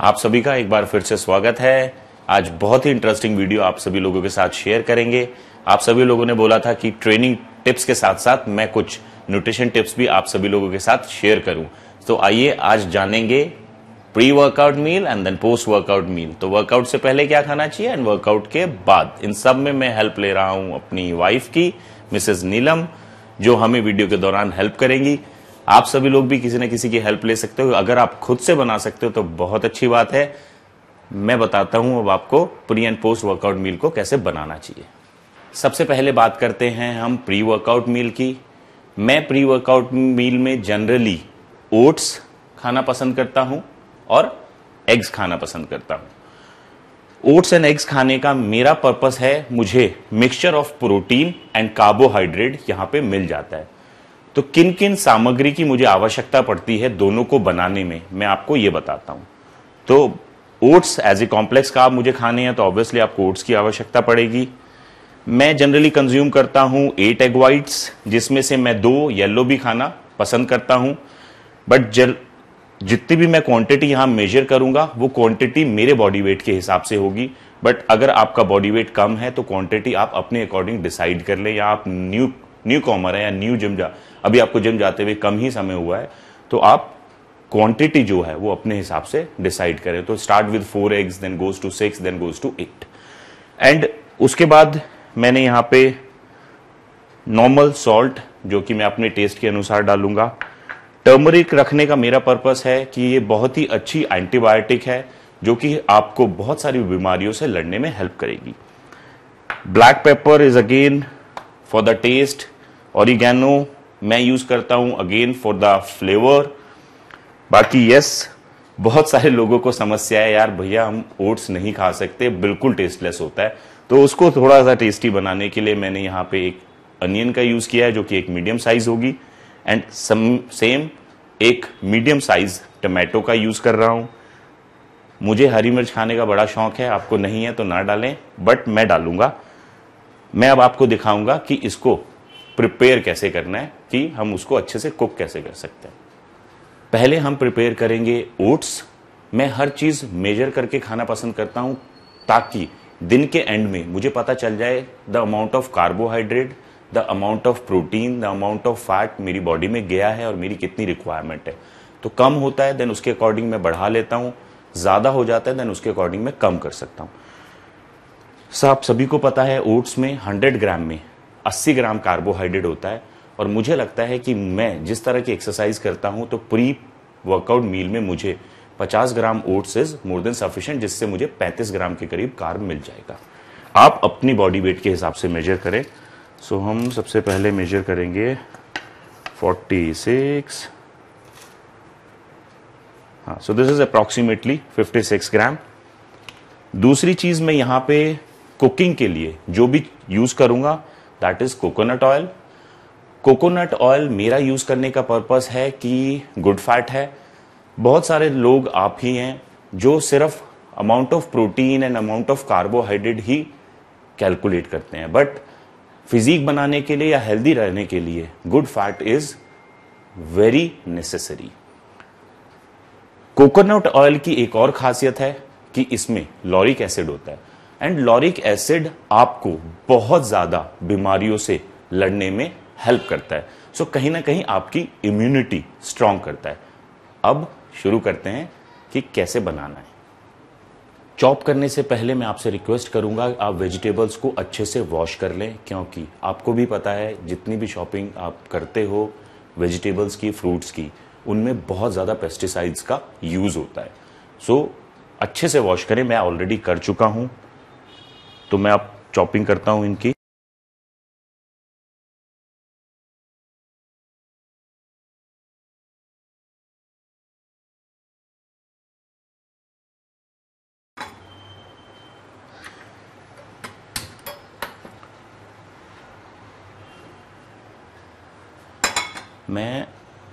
आप सभी का एक बार फिर से स्वागत है। आज बहुत ही इंटरेस्टिंग वीडियो आप सभी लोगों के साथ शेयर करेंगे। आप सभी लोगों ने बोला था कि ट्रेनिंग टिप्स के साथ साथ मैं कुछ न्यूट्रिशन टिप्स भी आप सभी लोगों के साथ शेयर करूं। तो आइए आज जानेंगे pre workout meal and then post workout meal. तो वर्कआउट से पहले क्या खाना चाहिए एंड वर्कआउट के बाद, इन सब में मैं हेल्प ले रहा हूं अपनी वाइफ की, मिसेस नीलम, जो हमें वीडियो के दौरान हेल्प करेंगी। आप सभी लोग भी किसी न किसी की हेल्प ले सकते हो। अगर आप खुद से बना सकते हो तो बहुत अच्छी बात है। मैं बताता हूं अब आपको pre and post workout meal को कैसे बनाना चाहिए। सबसे पहले बात करते हैं हम प्री वर्कआउट मील की। मैं प्री वर्कआउट मील में जनरली ओट्स खाना पसंद करता हूं और एग्स खाना पसंद करता हूं। ओट्स एंड एग्स खाने का मेरा पर्पस है, मुझे mixture of protein and carbohydrate यहां पे मिल जाता है। तो किन किन सामग्री की मुझे आवश्यकता पड़ती है दोनों को बनाने में, मैं आपको ये बताता हूं। तो oats as a complex carb मुझे खाने हैं तो ऑब्वियसली आपको ओट्स की आवश्यकता पड़ेगी। मैं जनरली कंज्यूम करता हूं 8 एग व्हाइट्स, जिसमें से मैं 2 येलो भी खाना पसंद करता हूं। बट जितनी भी मैं क्वांटिटी यहां मेजर करूंगा वो क्वांटिटी मेरे बॉडी वेट के हिसाब से होगी। बट अगर आपका बॉडी वेट कम है तो क्वांटिटी आप अपने अकॉर्डिंग डिसाइड कर लें, या आप न्यू कॉमर है या न्यू जिम अभी आपको जिम जाते हुए कम ही समय हुआ है, तो आप क्वांटिटी जो है वो अपने हिसाब से डिसाइड करें। तो स्टार्ट विद 4 एग्स, then goes to 6, then goes to 8। And उसके बाद मैंने यहां पे नॉर्मल सॉल्ट, जो कि मैं अपने टेस्ट के अनुसार डालूंगा। टर्मरिक रखने का मेरा पर्पस है कि ये बहुत ही अच्छी एंटीबायोटिक है, जो कि आपको बहुत सारी बीमारियों से लड़ने में हेल्प करेगी। Black pepper is again for the taste. Oregano मैं यूज करता हूं अगेन फॉर द फ्लेवर। बाकी यस, बहुत सारे लोगों को समस्या है, यार भैया हम ओट्स नहीं खा सकते, बिल्कुल टेस्टलेस होता है। तो उसको थोड़ा सा टेस्टी बनाने के लिए मैंने यहाँ पे एक अनियन का यूज किया है, जो कि एक मीडियम साइज होगी। एंड सेम एक मीडियम साइज टमाटो का यूज कर रहा हूं। मुझे हरी मिर्च खाने का बड़ा शौक है, आपको नहीं है तो ना डालें, बट मैं डालूंगा। मैं अब आपको दिखाऊंगा कि इसको प्रिपेयर कैसे करना है, कि हम उसको अच्छे से कुक कैसे कर सकते हैं। पहले हम प्रिपेयर करेंगे ओट्स। मैं हर चीज मेजर करके खाना पसंद करता हूं, ताकि दिन के एंड में मुझे पता चल जाए the amount of carbohydrate, the amount of protein, the amount of fat मेरी बॉडी में गया है और मेरी कितनी रिक्वायरमेंट है। तो कम होता है देन उसके अकॉर्डिंग मैं बढ़ा लेता हूं, ज्यादा हो जाता है देन उसके अकॉर्डिंग मैं कम कर सकता हूं। आप सभी को पता है ओट्स में 100 ग्राम में 80 ग्राम कार्बोहाइड्रेट होता है। और मुझे लगता है कि मैं जिस तरह की एक्सरसाइज करता हूं तो प्री वर्कआउट मील में मुझे 50 gram oats is more than sufficient, जिससे मुझे 35 ग्राम के करीब कार्ब मिल जाएगा। आप अपनी बॉडी वेट के हिसाब से मेजर करें। सो हम सबसे पहले मेजर करेंगे 46। हाँ, सो दिस इज अप्रॉक्सीमेटली 56 ग्राम। दूसरी चीज मैं यहां पे कुकिंग के लिए जो भी यूज करूंगा that is coconut oil. Coconut oil मेरा यूज करने का पर्पस है कि गुड फैट है। बहुत सारे लोग आप ही हैं जो सिर्फ amount of protein and amount of carbohydrate he calculate करते हैं, बट फिजिक बनाने के लिए या हेल्दी रहने के लिए good fat is very necessary. Coconut oil की एक और खासियत है कि इसमें लॉरिक एसिड होता है, एंड लॉरिक एसिड आपको बहुत ज्यादा बीमारियों से लड़ने में हेल्प करता है। सो कहीं ना कहीं आपकी इम्यूनिटी स्ट्रांग करता है। अब शुरू करते हैं कि कैसे बनाना है। चॉप करने से पहले मैं आपसे रिक्वेस्ट करूंगा आप वेजिटेबल्स को अच्छे से वॉश कर लें, क्योंकि आपको भी पता है जितनी भी शॉपिंग आप करते हो वेजिटेबल्स की, फ्रूट्स की, उनमें बहुत ज्यादा पेस्टिसाइड्स का यूज होता है। सो अच्छे से वॉश करें। मैं ऑलरेडी कर चुका हूं, तो मैं अब चॉपिंग करता हूं इनकी।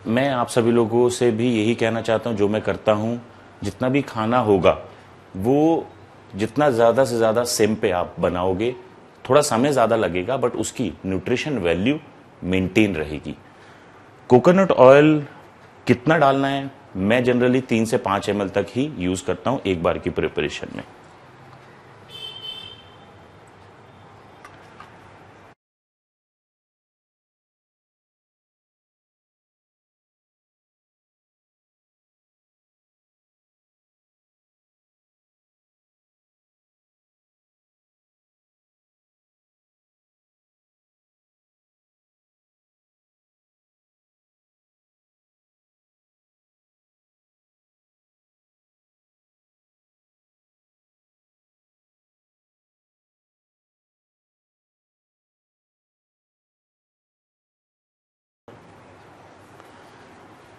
मैं आप सभी लोगों से भी यही कहना चाहता हूं, जो मैं करता हूं, जितना भी खाना होगा वो जितना ज्यादा से ज्यादा सिम पे आप बनाओगे, थोड़ा समय ज्यादा लगेगा बट उसकी न्यूट्रिशन वैल्यू मेंटेन रहेगी। कोकोनट ऑयल कितना डालना है मैं जनरली 3 से 5 ml तक ही यूज करता हूं एक बार की प्रिपरेशन में।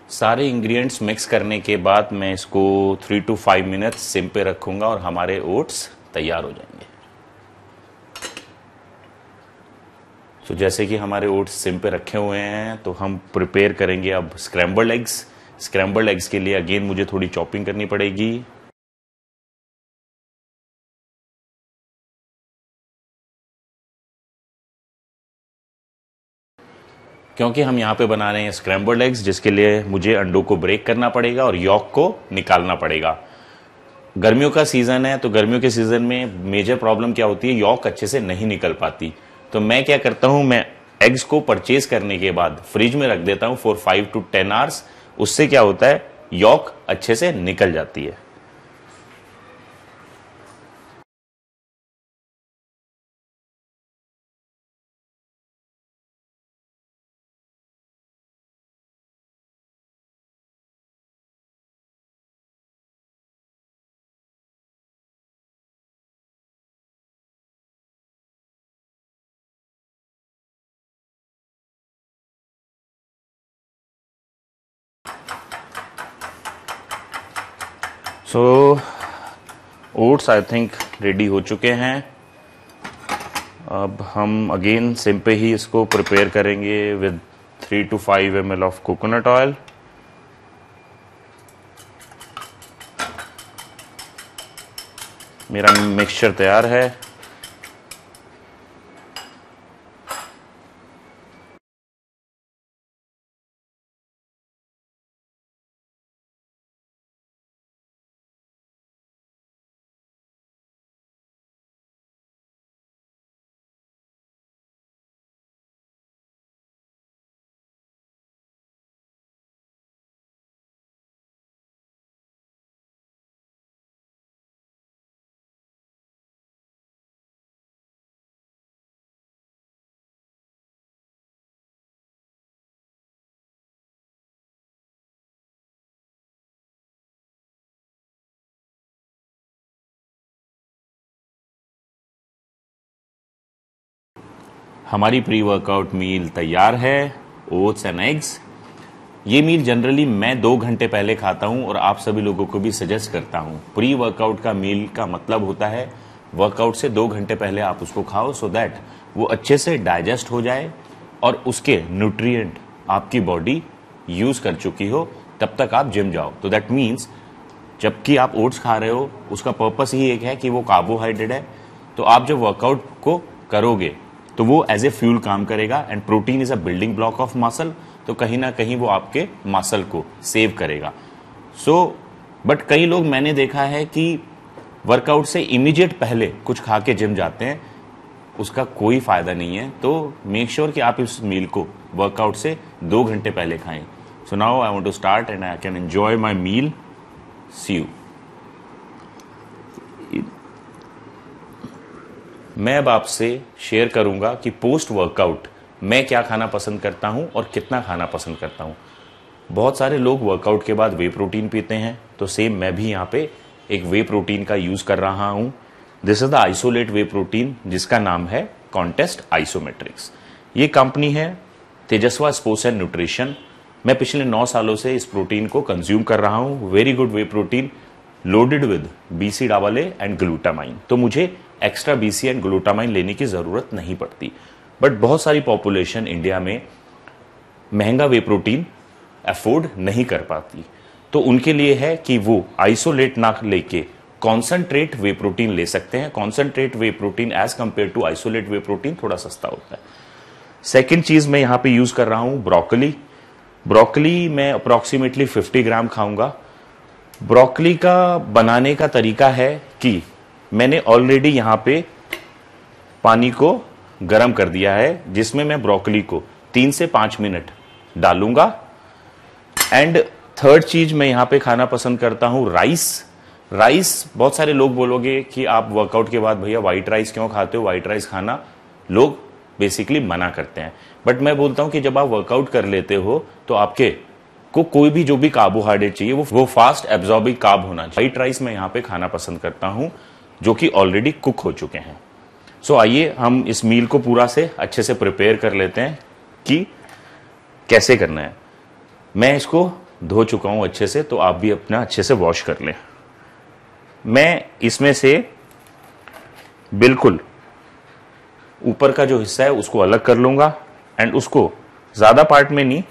सारे इंग्रेडिएंट्स मिक्स करने के बाद मैं इसको 3 to 5 मिनट्स सिम पे रखूंगा और हमारे ओट्स तैयार हो जाएंगे। तो जैसे कि हमारे ओट्स सिम पे रखे हुए हैं, तो हम प्रिपेयर करेंगे अब स्क्रैम्बल्ड एग्स। स्क्रैम्बल्ड एग्स के लिए अगेन मुझे थोड़ी चॉपिंग करनी पड़ेगी। क्योंकि हम यहाँ पे बना रहे हैं स्क्रैम्बल्ड एग्स, जिसके लिए मुझे अंडों को ब्रेक करना पड़ेगा और यॉक को निकालना पड़ेगा। गर्मियों का सीजन है, तो गर्मियों के सीजन में मेजर प्रॉब्लम क्या होती है, यॉक अच्छे से नहीं निकल पाती। तो मैं क्या करता हूं, मैं एग्स को परचेज करने के बाद फ्रिज में रख देता हूं फॉर 5 to 10 आवर्स। उससे क्या होता है, यॉक अच्छे से निकल जाती है। सो ओट्स आई थिंक रेडी हो चुके हैं। अब हम अगेन सिम पे ही इसको प्रिपेयर करेंगे with 3 to 5 ml of coconut oil. मेरा मिक्सचर तैयार है। हमारी प्री वर्कआउट मील तैयार है, ओट्स एंड एग्स। ये मील जनरली मैं 2 घंटे पहले खाता हूं और आप सभी लोगों को भी सजेस्ट करता हूं। प्री वर्कआउट का मील का मतलब होता है वर्कआउट से 2 घंटे पहले आप उसको खाओ, सो दैट वो अच्छे से डाइजेस्ट हो जाए और उसके न्यूट्रिएंट आपकी बॉडी यूज कर चुकी हो, तब तक आप जिम जाओ। तो दैट मीन्स जबकि आप ओट्स खा रहे हो, उसका पर्पस ही एक है कि वो कार्बोहाइड्रेट है। तो आप जब वर्कआउट को करोगे तो वो एज ए फ्यूल काम करेगा, and protein is a building block of muscle, तो कहीं ना कहीं वो आपके मसल को सेव करेगा। बट कई लोग मैंने देखा है कि वर्कआउट से इमीडिएट पहले कुछ खा के जिम जाते हैं, उसका कोई फायदा नहीं है। तो मेक श्योर कि आप इस मील को वर्कआउट से 2 घंटे पहले खाएं। So now I want to start and I can enjoy my meal. See you. मैं अब आपसे शेयर करूंगा कि पोस्ट वर्कआउट मैं क्या खाना पसंद करता हूं और कितना खाना पसंद करता हूं। बहुत सारे लोग वर्कआउट के बाद वे प्रोटीन पीते हैं, तो सेम मैं भी यहाँ पे एक वे प्रोटीन का यूज कर रहा हूं। This is the isolate whey protein, जिसका नाम है कॉन्टेस्ट आइसोमेट्रिक्स। ये कंपनी है तेजस्वा स्पोर्ट्स एंड न्यूट्रिशन। मैं पिछले 9 सालों से इस प्रोटीन को कंज्यूम कर रहा हूं। Very good way protein, loaded with BCAA and glutamine. तो मुझे एक्स्ट्रा BC एंड ग्लूटामाइन लेने की जरूरत नहीं पड़ती। बट बहुत सारी पॉपुलेशन इंडिया में महंगा वे प्रोटीन अफोर्ड नहीं कर पाती, तो उनके लिए है कि वो आइसोलेट ना लेके कॉन्सेंट्रेट वे प्रोटीन ले सकते हैं। Concentrate whey protein as compared to isolate whey protein थोड़ा सस्ता होता है। सेकेंड चीज मैं यहां पे यूज कर रहा हूं ब्रोकली। ब्रोकली मैं अप्रॉक्सीमेटली 50 ग्राम खाऊंगा। ब्रोकली का बनाने का तरीका है कि मैंने ऑलरेडी यहां पे पानी को गर्म कर दिया है, जिसमें मैं ब्रोकली को 3 से 5 मिनट डालूंगा। एंड थर्ड चीज मैं यहां पे खाना पसंद करता हूं राइस। बहुत सारे लोग बोलोगे कि आप वर्कआउट के बाद भैया व्हाइट राइस क्यों खाते हो, व्हाइट राइस खाना लोग बेसिकली मना करते हैं, बट मैं बोलता हूं कि जब आप वर्कआउट कर लेते हो तो आपके को कोई भी जो भी कार्बोहाइड्रेट चाहिए वो फास्ट एब्जॉर्बिंग कार्ब होना चाहिए। व्हाइट राइस मैं यहां पे खाना पसंद करता हूं जो कि ऑलरेडी कुक हो चुके हैं। सो आइए हम इस मील को पूरा से अच्छे से प्रिपेयर कर लेते हैं कि कैसे करना है। मैं इसको धो चुका हूं अच्छे से, तो आप भी अपना अच्छे से वॉश कर लें। मैं इसमें से बिल्कुल ऊपर का जो हिस्सा है उसको अलग कर लूंगा एंड उसको ज्यादा पार्ट में नहीं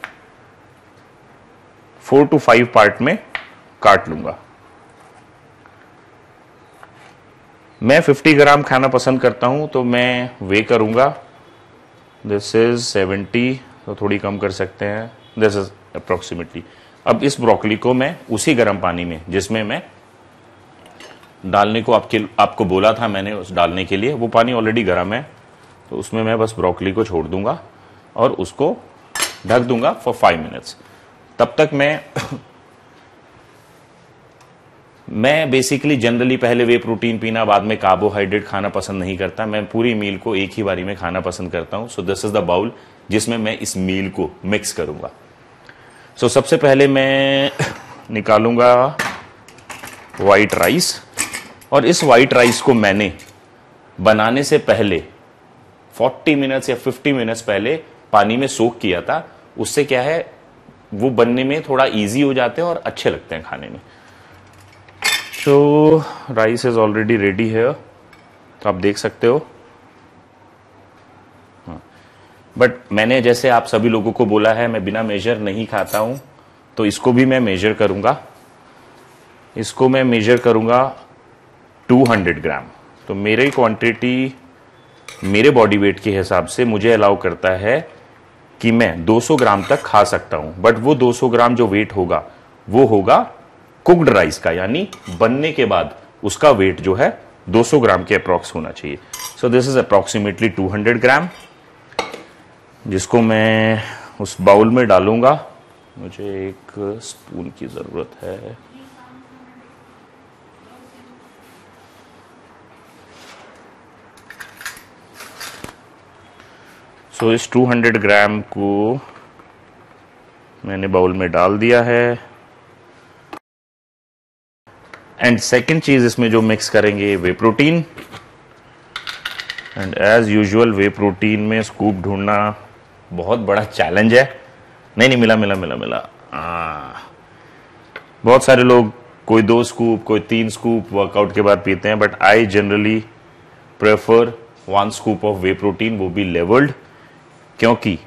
4 to 5 पार्ट में काट लूंगा। मैं 50 ग्राम खाना पसंद करता हूं, तो मैं वे करूंगा। दिस इज 70, तो थोड़ी कम कर सकते हैं, दिस इज अप्रोक्सीमेटली। अब इस ब्रोकली को मैं उसी गर्म पानी में, जिसमें मैं डालने को आपको बोला था मैंने उस डालने के लिए, वो पानी ऑलरेडी गर्म है, तो उसमें मैं बस ब्रोकली को छोड़ दूंगा और उसको ढक दूंगा फॉर 5 मिनट्स। तब तक मैं बेसिकली जनरली पहले वे प्रोटीन पीना बाद में कार्बोहाइड्रेट खाना पसंद नहीं करता। मैं पूरी मील को एक ही बारी में खाना पसंद करता हूं। So this is the bowl जिसमें मैं इस मील को मिक्स करूंगा। सो सबसे पहले मैं निकालूंगा व्हाइट राइस, और इस व्हाइट राइस को मैंने बनाने से पहले 40 मिनट्स या 50 मिनट्स पहले पानी में सोक किया था। उससे क्या है, वो बनने में थोड़ा इजी हो जाते हैं और अच्छे लगते हैं खाने में। तो राइस इज ऑलरेडी रेडी है, तो आप देख सकते हो। बट मैंने जैसे आप सभी लोगों को बोला है मैं बिना मेजर नहीं खाता हूं, तो इसको भी मैं मेजर करूंगा। इसको मैं मेजर करूंगा 200 ग्राम। तो मेरी क्वांटिटी मेरे बॉडी वेट के हिसाब से मुझे अलाउ करता है कि मैं 200 ग्राम तक खा सकता हूं, बट वो 200 ग्राम जो वेट होगा वो होगा कुक्ड राइस का, यानी बनने के बाद उसका वेट जो है 200 ग्राम के अप्रॉक्स होना चाहिए। सो दिस इज अप्रॉक्सीमेटली 200 ग्राम, जिसको मैं उस बाउल में डालूंगा। मुझे एक स्पून की जरूरत है। सो इस 200 ग्राम को मैंने बाउल में डाल दिया है। एंड सेकेंड चीज इसमें जो मिक्स करेंगे whey protein. And as usual whey protein में स्कूप ढूंढना बहुत बड़ा चैलेंज है। नहीं मिला। बहुत सारे लोग कोई 2 स्कूप कोई 3 स्कूप वर्कआउट के बाद पीते हैं, but I generally prefer 1 scoop of way protein, वो भी लेवल्ड, क्योंकि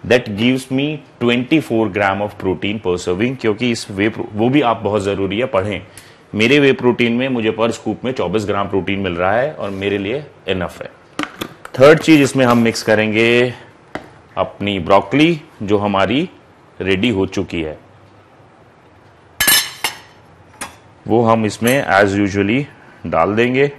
that gives me 24 gram of protein पर सर्विंग। क्योंकि इस वो भी आप बहुत जरूरी है पढ़ें। मेरे वे प्रोटीन में मुझे पर स्कूप में 24 ग्राम प्रोटीन मिल रहा है और मेरे लिए इनफ है। थर्ड चीज इसमें हम मिक्स करेंगे अपनी ब्रोकली, जो हमारी रेडी हो चुकी है। वो हम इसमें एज यूजुअली डाल देंगे।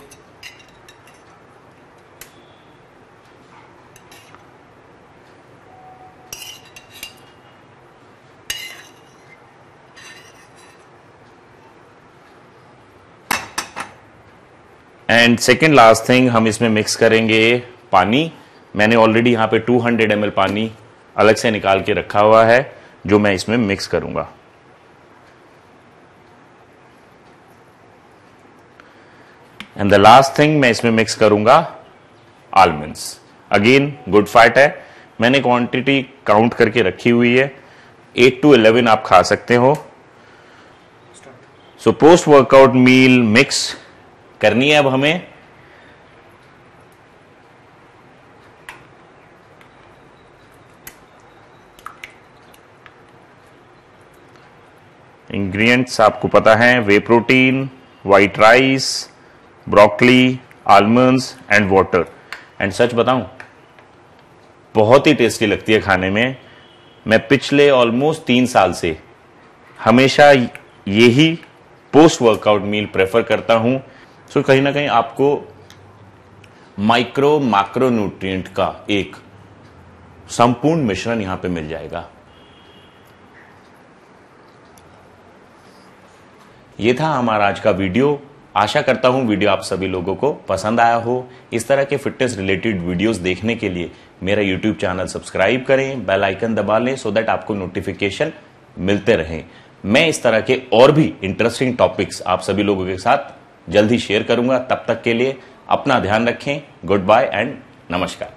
एंड सेकेंड लास्ट थिंग, हम इसमें मिक्स करेंगे पानी। मैंने ऑलरेडी यहां पे 200 ml पानी अलग से निकाल के रखा हुआ है, जो मैं इसमें मिक्स करूंगा। एंड द लास्ट थिंग मैं इसमें मिक्स करूंगा आलमंड्स। अगेन गुड फैट है, मैंने क्वांटिटी काउंट करके रखी हुई है, 8 to 11 आप खा सकते हो। So post workout meal mix करनी है अब हमें। इंग्रेडिएंट्स आपको पता है, whey protein, white rice, broccoli, almonds and water. And सच बताऊं, बहुत ही टेस्टी लगती है खाने में। मैं पिछले ऑलमोस्ट 3 साल से हमेशा यही पोस्ट वर्कआउट मील प्रेफर करता हूं। सो कहीं ना कहीं आपको माइक्रो मैक्रो न्यूट्रिएंट का एक संपूर्ण मिश्रण यहां पे मिल जाएगा। यह था हमारा आज का वीडियो। आशा करता हूं वीडियो आप सभी लोगों को पसंद आया हो। इस तरह के फिटनेस रिलेटेड वीडियोस देखने के लिए मेरा यूट्यूब चैनल सब्सक्राइब करें, बेल आइकन दबा लें सो दैट आपको नोटिफिकेशन मिलते रहें। मैं इस तरह के और भी इंटरेस्टिंग टॉपिक्स आप सभी लोगों के साथ जल्द ही शेयर करूंगा। तब तक के लिए अपना ध्यान रखें। गुड बाय एंड नमस्कार।